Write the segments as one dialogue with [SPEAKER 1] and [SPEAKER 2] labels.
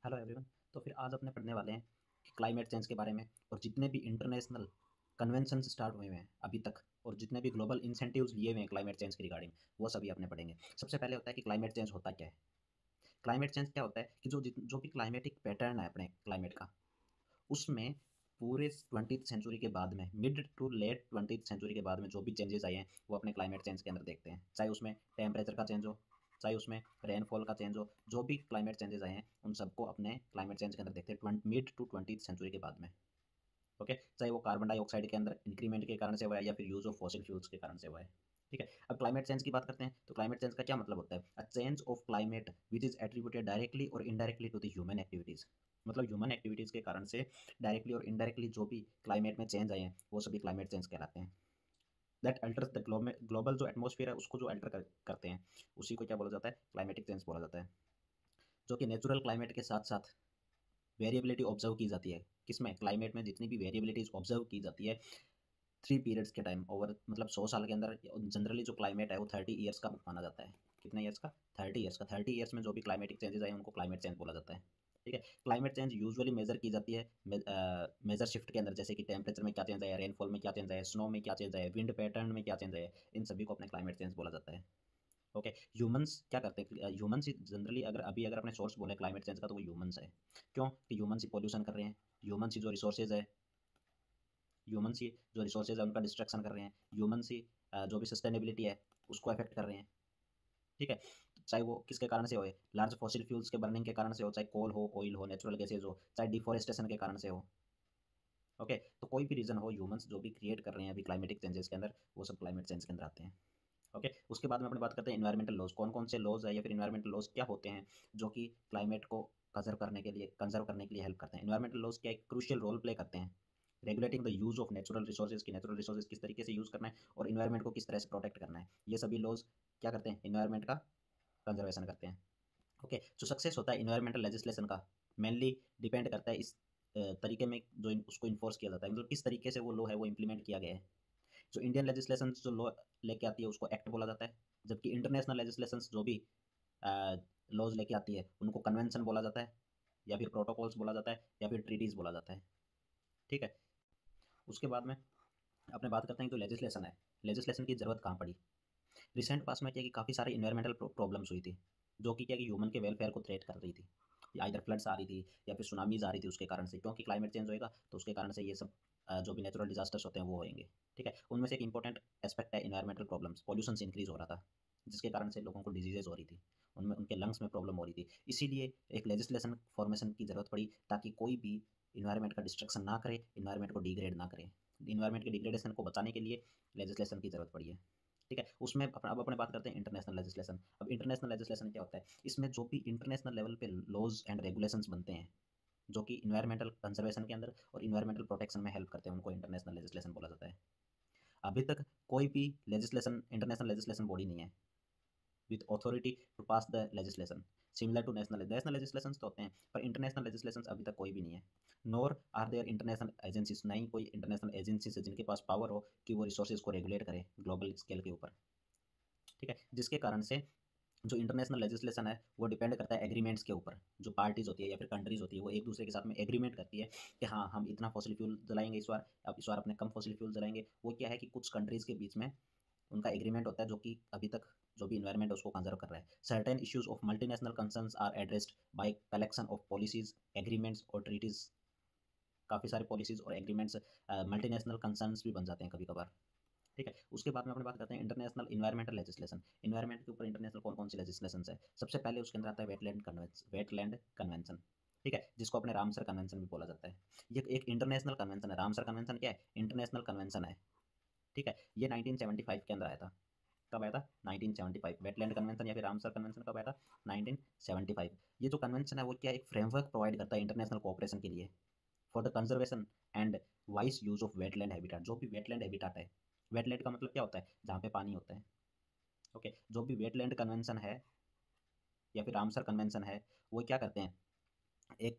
[SPEAKER 1] Hello everyone. तो फिर आज अपने पढ़ने वाले हैं कि क्लाइमेट चेंज के बारे में, और जितने भी इंटरनेशनल कन्वेंशन स्टार्ट हुए हैं अभी तक, और जितने भी ग्लोबल इंसेंटिव्स लिए हुए हैं क्लाइमेट चेंज के रिगार्डिंग, वो सभी अपने पढ़ेंगे। सबसे पहले होता है कि क्लाइमेट चेंज होता क्या है। क्लाइमेट चेंज क्या होता है कि जो भी क्लाइमेटिक पैटर्न है अपने क्लाइमेट का, उसमें पूरे 20th सेंचुरी के बाद में, mid to late 20th century के बाद में जो भी चेंजेस आए हैं वो अपने क्लाइमेट चेंज के अंदर देखते हैं। चाहे उसमें टेम्परेचर का चेंज हो, चाहे उसमें रेनफॉल का चेंज हो, जो भी क्लाइमेट चेंजेस आए हैं उन सबको अपने क्लाइमेट चेंज के अंदर देखते हैं मिड टू 20th सेंचुरी के बाद में। ओके, चाहे वो कार्बन डाइऑक्साइड के अंदर इंक्रीमेंट के कारण से हुआ है या फिर यूज ऑफ फॉसिल फ्यूल्स के कारण से हुआ है। ठीक है, अब क्लाइमेट चेंज की बात करते हैं तो क्लाइमेट चेंज का क्या मतलब होता है? A change of climate which is attributed directly or indirectly to the human activities. मतलब ह्यूमन एक्टिविटीज के कारण से डायरेक्टली और इनडायरेक्टली जो भी क्लाइमेट में चेंज आए हैं वो सभी क्लाइमेट चेंज कहलाते हैं। दैट अल्टर्स द ग्लोबल जो एटमोसफियर है उसको जो अल्टर करते हैं, उसी को क्या बोला जाता है? क्लाइमेटिक चेंज बोला जाता है। जो कि नेचुरल क्लाइमेट के साथ साथ वेरिएबिलिटी ऑब्जर्व की जाती है। किसमें? क्लाइमेट में जितनी भी वेरिएबिलिटीज ऑब्जर्व की जाती है 3 पीरियड्स के टाइम ओवर, मतलब 100 साल के अंदर जनरली जो क्लाइमेट है वो 30 ईयर्स का माना जाता है। कितने ईयर्स का? 30 ईयर्स का। 30 ईयर्स में जो भी क्लाइमेटिक चेंजेस आए उनको क्लाइमेट चेंज बोला जाता है। ठीक है, क्लाइमेट चेंज यूजुअली मेजर की जाती है मेजर शिफ्ट के अंदर, जैसे कि टेम्परेचर में क्या चेंज आया, रेनफॉल में क्या चेंज आया, स्नो में क्या चेंज आया, विंड पैटर्न में क्या चेंज आया, इन सभी को अपने क्लाइमेट चेंज बोला जाता है। ओके, ह्यूमंस क्या करते हैं? ह्यूमंस ही जनरली, अगर अपने सोर्स बोले क्लाइमेट चेंज का तो वो ह्यूमंस है। क्यों? कि ह्यूमंस ही पॉल्यूशन कर रहे हैं, ह्यूमंस ही जो रिसोर्सेज है, ह्यूमंस ही जो रिसोर्सेज है उनका डिस्ट्रक्शन कर रहे हैं, ह्यूमंस ही जो भी सस्टेनेबिलिटी है उसको अफेक्ट कर रहे हैं। ठीक है, चाहे वो किसके कारण से हो, लार्ज फॉसिल फ्यूल्स के बर्निंग के कारण से हो, चाहे कोल हो, ऑयल हो, नेचुरल गैसेज हो, चाहे डिफोरेस्टेशन के कारण से हो। ओके, तो कोई भी रीजन हो, ह्यूमंस जो भी क्रिएट कर रहे हैं अभी क्लाइमेटिक चेंजेस के अंदर, वो सब क्लाइमेट चेंज के अंदर आते हैं। ओके, उसके बाद में अपने बात करते हैं इन्वायरमेंटल लॉज। कौन कौन से लॉज है या फिर इन्वायरमेंटल लॉज क्या होते हैं जो कि क्लाइमेट को कंजर्व करने के लिए हेल्प करते हैं? इन्वायरमेंटल लॉज क्या एक क्रूशियल रोल प्ले करते हैं regulating the use of natural resources की, नेचुरल रिसोर्सेज किस तरीके से यूज करना है और इन्वायरमेंट को किस तरह से प्रोटेक्ट करना है। ये सभी लॉज क्या करते हैं? इन्वायरमेंट का कंजर्वेशन करते हैं। ओके, जो सक्सेस होता है इन्वायरमेंटल लेजिस्लेशन का, मेनली डिपेंड करता है इस तरीके में जो उसको इन्फोर्स किया जाता है, मतलब किस तरीके से वो लॉ है वो इंप्लीमेंट किया गया है। जो इंडियन लेजिस्लेशन जो लॉ लेके आती है उसको एक्ट बोला जाता है, जबकि इंटरनेशनल लेजिस्लेशन जो भी लॉज लेके आती है उनको कन्वेंशन बोला जाता है, या फिर प्रोटोकॉल्स बोला जाता है, या फिर ट्रीटीज बोला जाता है। ठीक है, उसके बाद में अपने बात करते हैं तो लेजिस्लेशन है, लेजिस्लेशन की जरूरत कहाँ पड़ी? रिसेंट पास में क्या कि काफ़ी सारी इन्वायरमेंटल प्रॉब्लम्स हुई थी जो कि क्या कि ह्यूमन के वेलफेयर को थ्रेट कर रही थी। या इधर फ्लड्स आ रही थी या फिर सुनामीज आ रही थी उसके कारण से, क्योंकि क्लाइमेट चेंज होएगा तो उसके कारण से ये सब जो भी नेचुरल डिजास्टर्स होते हैं वो होंगे। ठीक है, उनमें से एक इंपॉर्टेंट एस्पेक्ट है इन्वायरमेंटल प्रॉब्लम्स। पॉल्यूशन से इंक्रीज हो रहा था जिसके कारण से लोगों को डिजीजेज हो रही थी, उनमें उनके लंग्स में प्रॉब्लम हो रही थी। इसीलिए एक लेजिस्लेशन फॉर्मेशन की जरूरत पड़ी ताकि कोई भी इन्वायरमेंट का डिस्ट्रक्शन ना करे, इन्वायरमेंट को डिग्रेड ना करे। इन्वायरमेंट के डिग्रेडेशन को बचाने के लिए लेजिस्लेशन की जरूरत पड़ी है। ठीक है, उसमें अब अपने बात करते हैं इंटरनेशनल लेजिस्लेशन। अब इंटरनेशनल लेजिस्लेशन क्या होता है? इसमें जो भी इंटरनेशनल लेवल पे लॉज एंड रेगुलेशंस बनते हैं जो कि इन्वायरमेंटल कंजर्वेशन के अंदर और इन्वायरमेंटल प्रोटेक्शन में हेल्प करते हैं, उनको इंटरनेशनल लेजिस्लेशन बोला जाता है। अभी तक कोई भी लेजिस्लेशन, इंटरनेशनल लेजिस्लेशन बॉडी नहीं है with authority to pass the legislation similar to national national legislation तो होते हैं, पर इंटरनेशनल लेजिस्लेशन अभी तक कोई भी नहीं है। नोर आर देयर इंटरनेशनल एजेंसीज, नहीं कोई इंटरनेशनल एजेंसीज है जिनके पास पावर हो कि वो रिसोर्सेज को रेगुलेट करे ग्लोबल स्केल के ऊपर। ठीक है, जिसके कारण से जो इंटरनेशनल लेजिस्लेशन है वो डिपेंड करता है एग्रीमेंट्स के ऊपर। जो पार्टीज होती है या फिर कंट्रीज होती है वो एक दूसरे के साथ में एग्रीमेंट करती है कि हाँ हम इतना फॉसिल फ्यूल जलाएंगे इस बार, अब इस बार अपने कम फॉसिल फ्यूल जलाएंगे। वो क्या है कि कुछ कंट्रीज के बीच में उनका एग्रीमेंट होता है जो कि अभी तक जो भी इन्वायरमेंट है उसको कंजर्व कर रहा है। Certain issues of multinational concerns are addressed by collection of policies, agreements और ट्रीटीज। काफ़ी सारे पॉलिसीज और एग्रीमेंट्स मल्टीनेशनल कंसर्न्स भी बन जाते हैं कभी कभार। ठीक है, उसके बाद में अपनी बात करते हैं इंटरनेशनल इन्वायरमेंटल लेजिस्लेशन। इन्वायरमेंट के ऊपर इंटरनेशनल कौन कौन सी लेजिस्लेशन है? सबसे पहले उसके अंदर आता है वेटलैंड कन्वेंशन। ठीक है, जिसको अपने रामसर कन्वेंशन भी बोला जाता है। ये एक इंटरनेशनल कन्वेंशन है। रामसर कन्वेंशन क्या है? इंटरनेशनल कन्वेंशन है। ठीक है, ये 1975 के अंदर आया था। कब आया था? 1975। वेटलैंड कन्वेंशन या फिर रामसर कन्वेंशन कब आया था? 1975। ये जो कन्वेंशन है वो क्या एक फ्रेमवर्क प्रोवाइड करता है इंटरनेशनल कोऑपरेशन के लिए for the conservation and wise use of wetland habitat. जो भी वेटलैंड हैबिtat है, वेटलैंड का मतलब क्या होता है? जहाँ पे पानी होता है। ओके, जो भी वेटलैंड कन्वेंशन है या फिर रामसर कन्वेंशन है वो क्या करते हैं? एक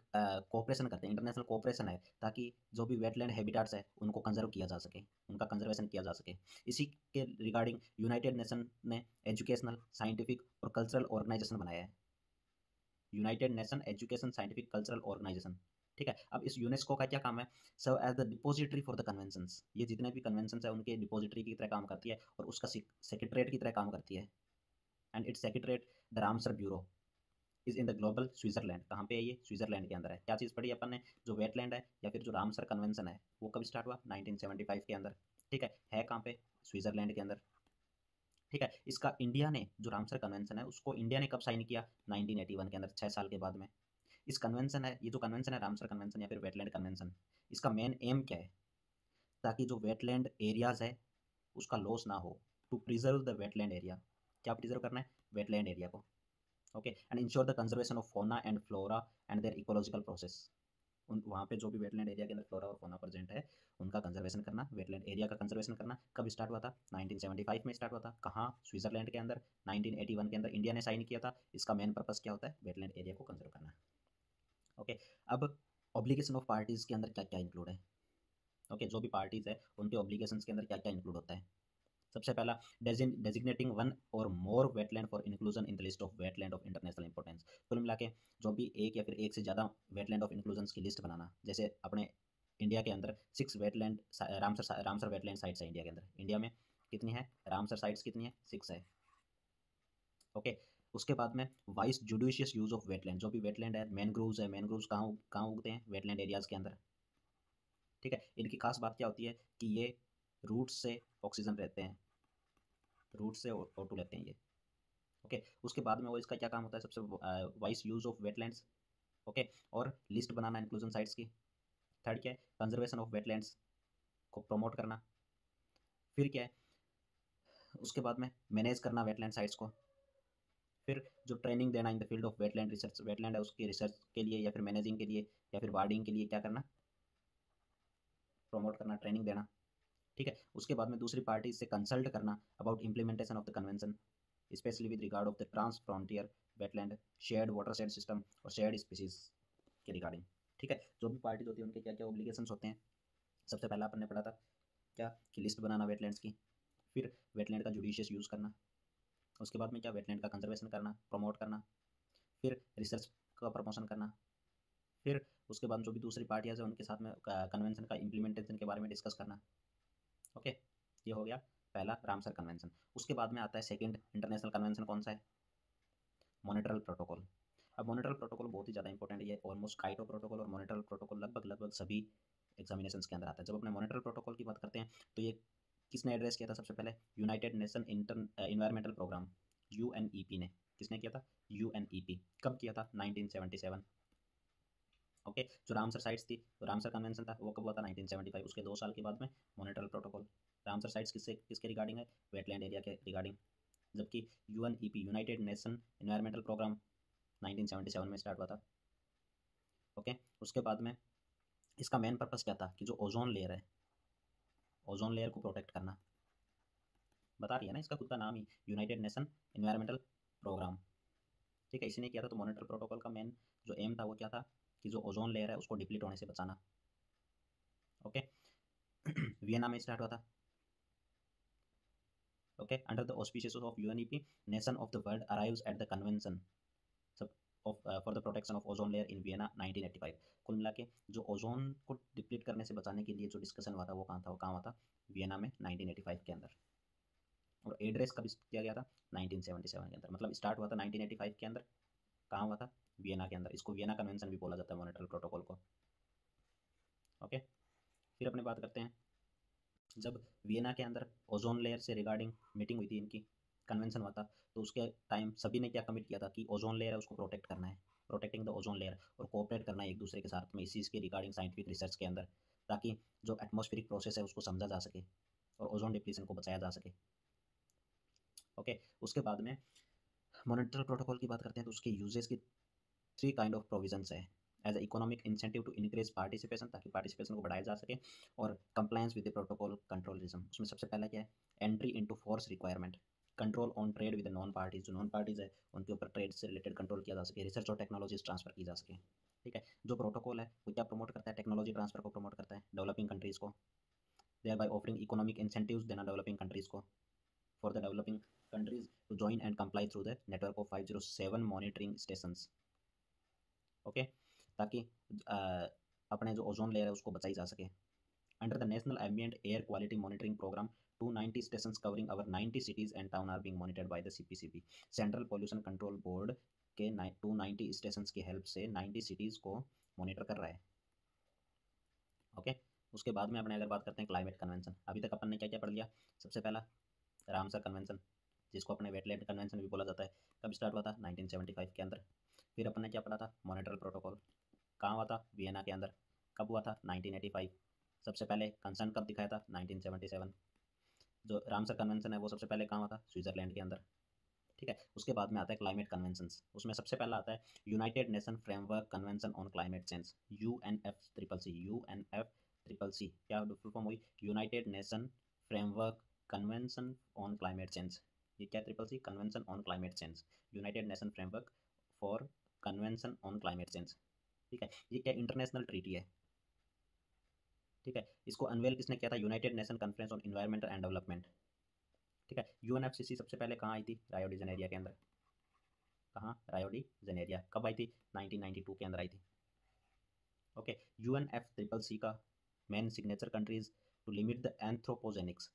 [SPEAKER 1] कोऑपरेशन करते हैं, इंटरनेशनल कोऑपरेशन है ताकि जो भी वेटलैंड हैबिटाट्स है उनको कंजर्व किया जा सके, उनका कंजर्वेशन किया जा सके। इसी के रिगार्डिंग यूनाइटेड नेशन ने एजुकेशनल, साइंटिफिक और कल्चरल ऑर्गेनाइजेशन बनाया है। United nation education scientific cultural organisation. ठीक है, अब इस यूनेस्को का क्या काम है? Serve as the depository for the conventions. ये जितने भी कन्वेंशंस है उनके डिपोजिटरी की तरह काम करती है और उसका सेक्रेटरीट की तरह काम करती है। And it's secretariat the Ramsar bureau is in the global Switzerland. कहाँ पे है ये? स्विट्जरलैंड के अंदर है। क्या चीज़ पढ़ी अपन ने? जो वेटलैंड है या फिर जो रामसर कन्वेंशन है वो कब स्टार्ट हुआ? 1975 के अंदर। ठीक है कहाँ पे? स्विट्जरलैंड के अंदर। ठीक है, इसका इंडिया ने जो रामसर कन्वेंशन है उसको इंडिया ने कब साइन किया? 1981 के अंदर, 6 साल के बाद में। इस कन्वेंशन है, ये जो कन्वेंशन है रामसर कन्वेंशन या फिर वेटलैंड कन्वेंशन, इसका मेन एम क्या है? ताकि जो वेटलैंड एरियाज है उसका लॉस ना हो, to preserve the wetland area. क्या प्रिजर्व करना है? वेटलैंड एरिया को। Okay, and ensure the conservation of fauna and flora and their ecological process. उन वहाँ पे जो भी वेटलैंड एरिया के अंदर फ्लोरा और फोना प्रेजेंट है उनका कंजर्वेशन करना, वेटलैंड एरिया का कंजर्वेशन करना। कब स्टार्ट हुआ था? 1975 में स्टार्ट हुआ था। कहाँ? स्विट्जरलैंड के अंदर। 1981 के अंदर इंडिया ने साइन किया था। इसका मेन पर्पस क्या होता है? वेटलैंड एरिया को कंजर्व करना। ओके, अब ऑब्लिगेशन ऑफ पार्टीज के अंदर क्या क्या इंक्लूड है? ओके, जो भी पार्टीज है उनके ऑब्लिगेशंस के अंदर क्या क्या इंक्लूड होता है? सबसे पहला, designating one or more wetland for inclusion in the list of wetland of international importance. कुल मिला के जो भी एक या फिर एक से ज़्यादा वेटलैंड ऑफ इंक्लूजन की लिस्ट बनाना। जैसे अपने इंडिया के अंदर 6 वेटलैंड रामसर वेटलैंड साइट्स है इंडिया के अंदर। इंडिया में कितनी है रामसर साइट्स? कितनी है? 6 है। ओके, उसके बाद में vice judicious use of wetland. जो भी वेटलैंड है, मैनग्रोव्स है, मैनग्रोव्स कहाँ कहाँ उगते हैं? वेटलैंड एरियाज के अंदर। ठीक है, इनकी खास बात क्या होती है कि ये रूट से ऑक्सीजन रहते हैं, रूट से O2 लेते हैं ये। ओके, उसके बाद में वो इसका क्या काम होता है? सबसे vice use of wetlands. Okay, और लिस्ट बनाना इंक्लूजन साइट्स की। थर्ड क्या है? कंजर्वेशन ऑफ वेटलैंड्स को प्रमोट करना। फिर क्या है? उसके बाद में मैनेज करना वेटलैंड साइट्स को। फिर जो ट्रेनिंग देना इन the field of wetland research, wetland है उसकी रिसर्च के लिए या फिर मैनेजिंग के लिए या फिर वार्डिंग के लिए क्या करना? प्रमोट करना, ट्रेनिंग देना। ठीक है, उसके बाद में दूसरी पार्टी से कंसल्ट करना about implementation of the convention, specially with regard of the transfrontier wetland, shared watershed system और शेयर्ड स्पीसीज के रिगार्डिंग। ठीक है, जो भी पार्टीज होती है उनके क्या क्या ऑब्लिगेशंस होते हैं? सबसे पहला अपन ने पढ़ा था क्या कि लिस्ट बनाना वेटलैंड्स की। फिर वेटलैंड का जुडिशियस यूज़ करना। उसके बाद में क्या? वेटलैंड का कंजर्वेशन करना, प्रमोट करना। फिर रिसर्च का प्रमोशन करना। फिर उसके बाद जो भी दूसरी पार्टियाँ हैं उनके साथ में कन्वेंशन का इम्प्लीमेंटेशन के बारे में डिस्कस करना। ओके, ये हो गया पहला रामसर कन्वेंशन। उसके बाद में आता है सेकंड इंटरनेशनल कन्वेंशन। कौन सा है? मॉनिट्रल प्रोटोकॉल। अब मॉनिट्रल प्रोटोकॉल बहुत ही ज़्यादा इंपॉर्टेंट है। ये ऑलमोस्ट काइटो प्रोटोकॉल और मॉनिट्रल प्रोटोकॉल लगभग लगभग सभी एग्जामिनेशन के अंदर आता है। जब अपने मॉनिट्रल प्रोटोकॉल की बात करते हैं तो ये किसने एड्रेस किया था? सबसे पहले united nation environmental programme, UNEP ने। किसने किया था? UNEP। कब किया था? 1977। ओके, जो रामसर साइट्स थी, तो रामसर कन्वेंशन था वो कब हुआ था? 1975। उसके 2 साल के बाद में मॉनिट्रल प्रोटोकॉल। रामसर साइट्स किसके रिगार्डिंग है? वेटलैंड एरिया के रिगार्डिंग। जबकि UNEP, united nation environmental programme, 1977 में स्टार्ट हुआ था। ओके, उसके बाद में इसका मेन पर्पस क्या था? कि जो ओजोन लेयर है, ओजोन लेयर को प्रोटेक्ट करना। बता रही है ना इसका खुद का नाम ही, यूनाइटेड नेशन इन्वायरमेंटल प्रोग्राम। ठीक है, इसी ने किया था। तो मॉनिट्रल प्रोटोकॉल का मेन जो एम था वो क्या था? कि जो ओजोन लेयर है उसको डिप्लीट होने से बचाना। ओके, वियना में स्टार्ट हुआ था। Okay, under the auspicious of UNEP, nation of the world arrives at the convention of for the protection of ozone layer in Vienna, 1985। कुल मिला के जो ओजोन को डिप्लीट करने से बचाने के लिए जो डिस्कशन हुआ था वो कहाँ था? वो कहाँ हुआ था? वियना में, 1985 के अंदर। और एड्रेस कब किया गया था? 1977 के अंदर। मतलब स्टार्ट हुआ था 1985 के अंदर। कहाँ हुआ था? वियना के अंदर। इसको वियना कन्वेंशन भी बोला जाता है, मॉनिट्रल प्रोटोकॉल को। ओके, फिर अपने बात करते हैं जब वियना के अंदर ओजोन लेयर से रिगार्डिंग मीटिंग हुई थी, इनकी कन्वेंशन हुआ था, तो उसके टाइम सभी ने क्या कमिट किया था कि ओजोन लेयर है उसको प्रोटेक्ट करना है, प्रोटेक्टिंग द ओजोन लेयर, और कोऑपरेट करना है एक दूसरे के साथ में इस चीज़ के रिगार्डिंग साइंटिफिक रिसर्च के अंदर, ताकि जो एटमॉस्फेरिक प्रोसेस है उसको समझा जा सके और ओजोन डिप्लीशन को बचाया जा सके। ओके, उसके बाद में मॉनिट्रल प्रोटोकॉल की बात करते हैं तो उसके यूजेस की 3 काइंड ऑफ प्रोविजंस है। As economic incentive to increase participation, ताकि पार्टिसिपेशन को बढ़ाया जा सके, और कंप्लायंस विद द प्रोटोकॉल कंट्रोलिज्म। उसमें सबसे पहला क्या है? Entry into force requirement, control on trade with non parties. जो नॉन पार्टीज है उनके ऊपर ट्रेड से रिलेटेड कंट्रोल किया जा सके, रिसर्च और टेक्नोलॉजीज ट्रांसफर की जा सके। ठीक है, जो प्रोटोकॉल है वो क्या प्रमोट करता है? टेक्नोलॉजी ट्रांसफर को प्रमोट करता है डेवलपिंग कंट्रीज को, thereby offering economic incentives देना डेवलपिंग कंट्रीज को, for the developing countries to join and comply through the network of 507 monitoring stations. Okay, ताकि अपने जो ओजोन लेयर है उसको बचाई जा सके। Under the national ambient air quality monitoring programme 290 stations covering over 90 cities and town are being monitored by the CPCB. Central pollution control board के 290 stations की हेल्प से 90 सिटीज़ को मॉनिटर कर रहा है। ओके, उसके बाद में अपने अगर बात करते हैं क्लाइमेट कन्वेंशन, अभी तक अपन ने क्या क्या पढ़ लिया। सबसे पहला रामसर कन्वेंशन, जिसको अपने वेटलैंड कन्वेंशन भी बोला जाता है, कब स्टार्ट हुआ था 1975 के अंदर। फिर अपन ने क्या पढ़ा था, मॉनिट्रल प्रोटोकॉल, कहाँ हुआ था, वियना के अंदर, कब हुआ था 1985। सबसे पहले कंसर्न कब दिखाया था 1977। जो रामसर कन्वेंशन है वो सबसे पहले कहाँ हुआ था, स्विट्जरलैंड के अंदर। ठीक है, उसके बाद में आता है क्लाइमेट कन्वेंशंस, उसमें सबसे पहला आता है united nation framework convention on climate change, UNFCCC। क्या फुल फॉर्म हुई, united nation framework convention on climate change. ये क्या triple C, convention on climate change, united nation framework for convention on climate change. ठीक है, ये क्या international treaty है। ठीक है, इसको अनवेल किसने किया था, United nation conference on environment and development. ठीक है, यूएनएफसीसी सबसे पहले कहाँ आई थी, रायो डी जेनेरिया के अंदर। कहाँ, रायो डी जेनेरिया, कब आई थी 1992 के अंदर आई थी। ओके, UNFCCC का main signature countries to limit the anthropogenics.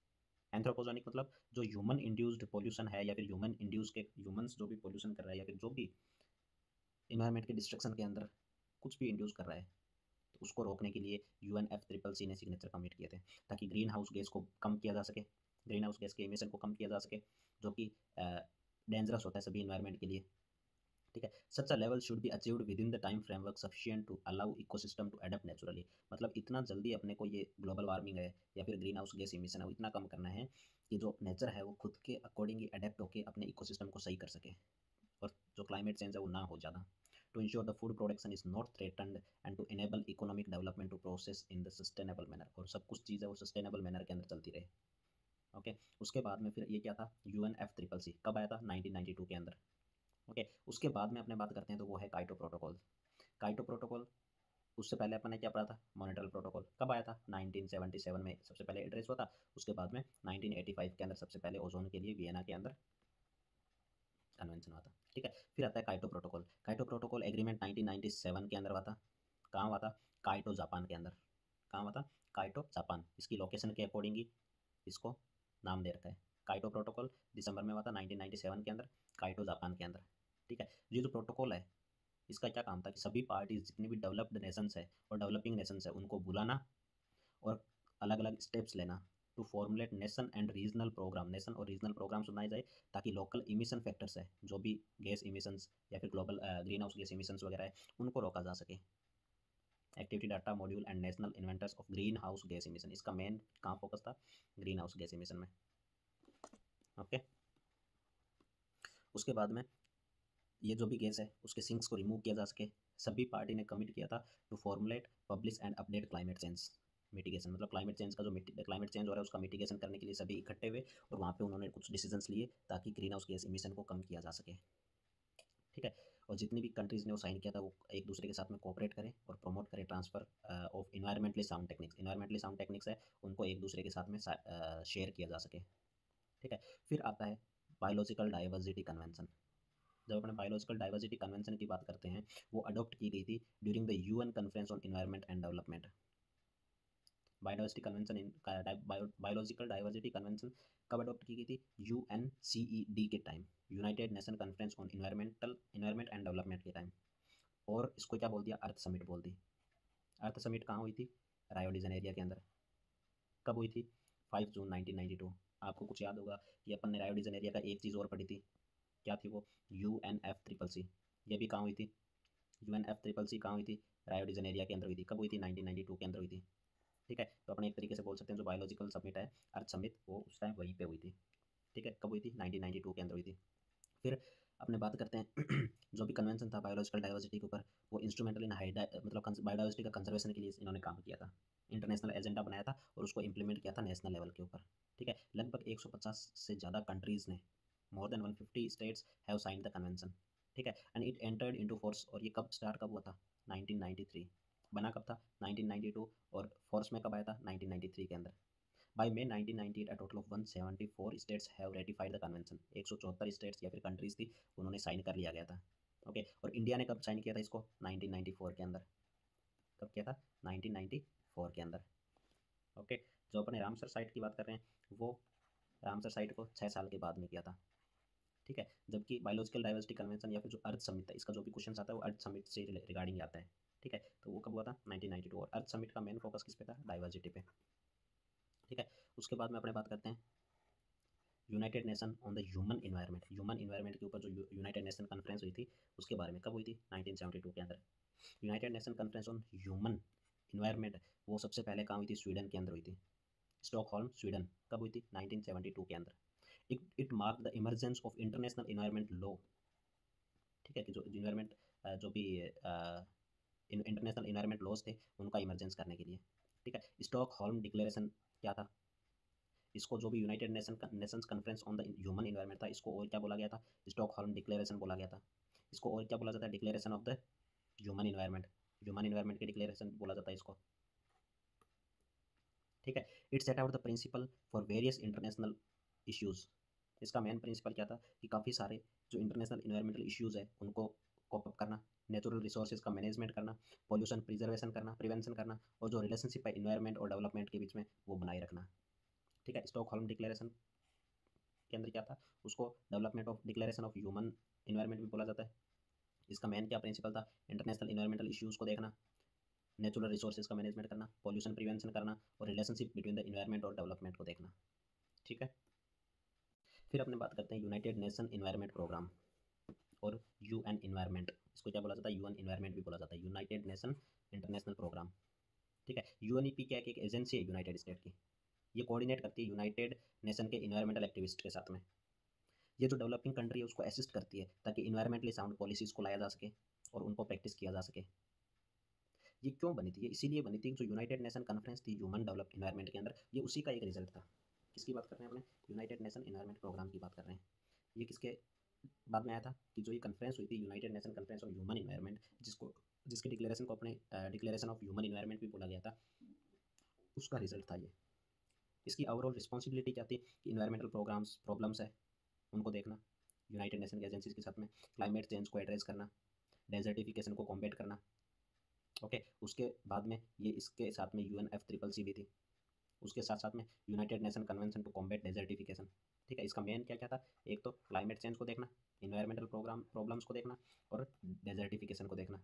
[SPEAKER 1] Anthropogenic मतलब जो ह्यूमन इंड्यूस्ड पोल्यूशन है, या फिर ह्यूमन इंड्यूस के ह्यूमंस जो भी पोल्यूशन कर रहा है, या फिर जो भी इन्वायरमेंट के डिस्ट्रक्शन के अंदर कुछ भी इंड्यूस कर रहा है, तो उसको रोकने के लिए UNFCCC ने सिग्नेचर कमिट किए थे, ताकि ग्रीन हाउस गैस को कम किया जा सके, ग्रीन हाउस गैस के एमिशन को कम किया जा सके, जो कि डेंजरस होता है सभी इन्वायरमेंट के लिए। ठीक है, such a level should be achieved within the time framework sufficient to allow ecosystem to adapt naturally. मतलब इतना जल्दी अपने को ये ग्लोबल वार्मिंग है या फिर ग्रीन हाउस गैस इमिशन है वो इतना कम करना है कि जो नेचर है वो खुद के अकॉर्डिंग ही अडेप्ट होकर अपने इकोसिस्टम को सही कर सके, और जो क्लाइमेट चेंज है वो ना हो ज़्यादा। To ensure the food production is not threatened and to enable economic development to process in the sustainable manner, और सब कुछ चीज़ है वो सस्टेनेबल मैनर के अंदर चलती रहे। ओके, उसके बाद में फिर ये क्या था, UNFCCC कब आया था 1992 के अंदर। ओके, उसके बाद में अपने बात करते हैं तो वो है काइटो प्रोटोकॉल। काइटो प्रोटोकॉल, उससे पहले अपन ने क्या पढ़ा था, मॉनिट्रल प्रोटोकॉल कब आया था 1977 में सबसे पहले एड्रेस हुआ था। उसके बाद में 1985 के अंदर सबसे पहले ओजोन के लिए वियना के अंदर कन्वेंशन हुआ था। ठीक है, फिर आता है Kyoto protocol. Kyoto protocol agreement 1997 के अंदर हुआ था, कहाँ हुआ था, काइटो जापान के अंदर। कहाँ हुआ था, काइटो जापान। इसकी लोकेशन के अकॉर्डिंग ही इसको नाम दे रखा है। काइटो प्रोटोकॉल दिसंबर में हुआ था 1997 के अंदर, काइटो जापान के अंदर। ठीक है, ये जो प्रोटोकॉल है इसका क्या काम था कि सभी पार्टीज जितनी भी डेवलप्ड नेशंस है और डेवलपिंग नेशंस है उनको बुलाना और अलग अलग स्टेप्स लेना to formulate nation and regional programme, nation और रीजनल प्रोग्राम्स बनाए जाए, ताकि लोकल इमिशन फैक्टर्स है, जो भी गैस इमिशंस या फिर global green house gas emissions वगैरह है उनको रोका जा सके। Activity data module and national inventors of green house gas emission, इसका मेन कहाँ फोकस था, ग्रीन हाउस गैस इमिशन में। ओके, उसके बाद में ये जो भी गैस है उसके सिंक्स को रिमूव किया जा सके, सभी पार्टी ने कमिट किया था to formulate publish and update climate change mitigation. मतलब क्लाइमेट चेंज का जो क्लाइमेट चेंज हो रहा है उसका मिटिगेशन करने के लिए सभी इकट्ठे हुए और वहाँ पे उन्होंने कुछ डिसीजंस लिए ताकि ग्रीन हाउस गैस इमिशन को कम किया जा सके। ठीक है, और जितनी भी कंट्रीज़ ने वो साइन किया था वो एक दूसरे के साथ में कोऑपरेट करें और प्रमोट करें transfer of environmentally sound techniques. Environmentally sound techniques है उनको एक दूसरे के साथ में शेयर किया जा सके। ठीक है, फिर आता है बायोलॉजिकल डाइवर्सिटी कन्वेंशन। जब अपने बायोलॉजिकल डाइवर्सिटी कन्वेंशन की बात करते हैं वो अडॉप्ट की गई थी during the UN conference on environment and development. Biodiversity convention biological diversity convention कब अडॉप्ट की गई थी, UNCED के time, United nation conference on environment and development के टाइम। और इसको क्या बोल दिया, अर्थ समिट बोल दी। अर्थ समिट कहाँ हुई थी, रायो डी जेनेरिया के अंदर। कब हुई थी, 5 जून 1992। आपको कुछ याद होगा कि अपन ने रायो डी जेनेरिया का एक चीज़ और पढ़ी थी, क्या थी वो, UNFCCC। ये भी कहाँ हुई थी, UNFCCC कहाँ हुई थी, रायो डी जेनेरिया के अंदर हुई थी। कब हुई थी, 1992 के अंदर हुई थी। ठीक है, तो अपने एक तरीके से बोल सकते हैं जो बायोलॉजिकल समिट है, अर्थ समिट, वो उस टाइम वहीं पे हुई थी। ठीक है, कब हुई थी, 1992 के अंदर हुई थी। फिर अपने बात करते हैं जो भी कन्वेंशन था बायोलॉजिकल डाइवर्सिटी के ऊपर, वो इंस्ट्रूमेंटल इन मतलब बायोडाइवर्सिटी का कंजर्वेशन के लिए इन्होंने काम किया था। इंटरनेशनल एजेंडा बनाया था और उसको इम्प्लीमेंट किया था नेशनल लेवल के ऊपर। ठीक है, लगभग 150 से ज़्यादा कंट्रीज़ ने, more than 150 states have sign the convention. ठीक है, and it entered into force, और ये कब स्टार्ट कब हुआ था, 1993। बना कब था, 1992, और फोर्स में कब आया था, 1993 के अंदर। By May 1998 a total of 174 states have ratified the convention। 174 states या फिर कंट्रीज थी उन्होंने साइन कर लिया गया था। ओके, और इंडिया ने कब साइन किया था इसको? 1994 के अंदर। कब किया था? 1994 के अंदर। ओके, जो अपने रामसर साइट की बात कर रहे हैं वो रामसर साइट को 6 साल के बाद में किया था। ठीक है, जबकि बायोलॉजिकल डाइवर्सिटी कन्वेंशन या फिर जो अर्थ समिट था, इसका जो भी क्वेश्चन आता है वो अर्थ समिट से रिगार्डिंग आता है। ठीक है, तो वो कब हुआ था? 1992। और अर्थ समिट का मेन फोकस किस पे था? डाइवर्सिटी पे। ठीक है, उसके बाद में अपने बात करते हैं United Nation on the human environment. Human environment के ऊपर जो यूनाइटेड नेशन कॉन्फ्रेंस हुई थी उसके बारे में। कब हुई थी? 1972 के अंदर। United nation conference on human environment वो सबसे पहले कहाँ हुई थी? स्वीडन के अंदर हुई थी, स्टॉकहोल्म स्वीडन। कब हुई थी? 1972 के अंदर। It mark the emergence of international environment law. ठीक है, कि जो इन्वायरमेंट जो भी इंटरनेशनल इन्वायरमेंट लॉज थे उनका इमरजेंस करने के लिए। ठीक है, स्टॉकहोल्म डिक्लेरेशन क्या था? इसको जो भी United Nations conference on the human environment था, इसको और क्या बोला गया था? स्टॉकहोल्म डिक्लेरेशन बोला गया था। इसको और क्या बोला जाता है? Declaration of the human environment. Human environment की डिक्लेरेशन बोला जाता है इसको। ठीक है, it set out the principle for various international issues. इसका मेन प्रिंसिपल क्या था? कि काफ़ी सारे जो इंटरनेशनल इन्वायरमेंटल इश्यूज है उनको कॉप अप करना, नेचुरल रिसोर्सेज का मैनेजमेंट करना, पॉल्यूशन प्रिजर्वेशन करना, प्रिवेंशन करना, और जो रिलेशनशिप है इन्वायरमेंट और डेवलपमेंट के बीच में वो बनाए रखना। ठीक है, स्टॉकहोल्म डिक्लेरेशन के अंदर क्या था? उसको development of declaration of human environment भी बोला जाता है। इसका मेन क्या प्रिंसिपल था? इंटरनेशनल इन्वायरमेंटल इश्यूज को देखना, नेचुरल रिसोर्सेज का मैनेजमेंट करना, पॉल्यूशन प्रिवेंशन करना, और रिलेशनशिप बिटवीन द इन्वायरमेंट और डेवलपमेंट को देखना। ठीक है, फिर अपने बात करते हैं यूनाइटेड नेशन इन्वायरमेंट प्रोग्राम और यूएन इन्वायरमेंट। इसको क्या बोला जाता है? यूएन इन्वायरमेंट भी बोला जाता है, यूनाइटेड नेशन इंटरनेशनल प्रोग्राम। ठीक है, यूएनईपी क्या है? कि एक एजेंसी है यूनाइटेड स्टेट की। ये कोऑर्डिनेट करती है यूनाइटेड नेशन के इन्वायरमेंटल एक्टिविस्ट के साथ में। ये जो डेवलपिंग कंट्री है उसको असिस्ट करती है ताकि इन्वायरमेंटली साउंड पॉलिसीज़ को लाया जा सके और उनको प्रैक्टिस किया जा सके। ये क्यों बनी थी? ये इसीलिए बनी थी, जो यूनाइटेड नेशन कॉन्फ्रेंस थी ह्यूमन डेवलप इन्वायरमेंट के अंदर, ये उसी का एक रिजल्ट था। किसकी बात कर रहे हैं? अपने यूनाइटेड नेशन इन्वायरमेंट प्रोग्राम की बात कर रहे हैं। ये किसके बाद में आया था? कि जो ये कॉन्फ्रेंस हुई थी united nation conference on human environment, जिसके डिक्लेरेशन को अपने डिक्लेरेशन ऑफ ह्यूमन इन्वायरमेंट भी बोला गया था, उसका रिजल्ट था ये। इसकी ओवरऑल रिस्पॉन्सिबिलिटी क्या थी? कि इन्वायरमेंटल प्रॉब्लम्स है उनको देखना यूनाइटेड नेशन की एजेंसीज के साथ में, क्लाइमेट चेंज को एड्रेस करना, डेजर्टिफिकेशन को कॉम्बेट करना। ओके, उसके बाद में ये इसके साथ में UNFCCC भी थी, उसके साथ साथ में united nation convention to combat desertification. ठीक है, इसका मेन क्या क्या था? एक तो क्लाइमेट चेंज को देखना, इन्वायरमेंटल प्रॉब्लम्स को देखना, और डेजर्टिफिकेशन को देखना।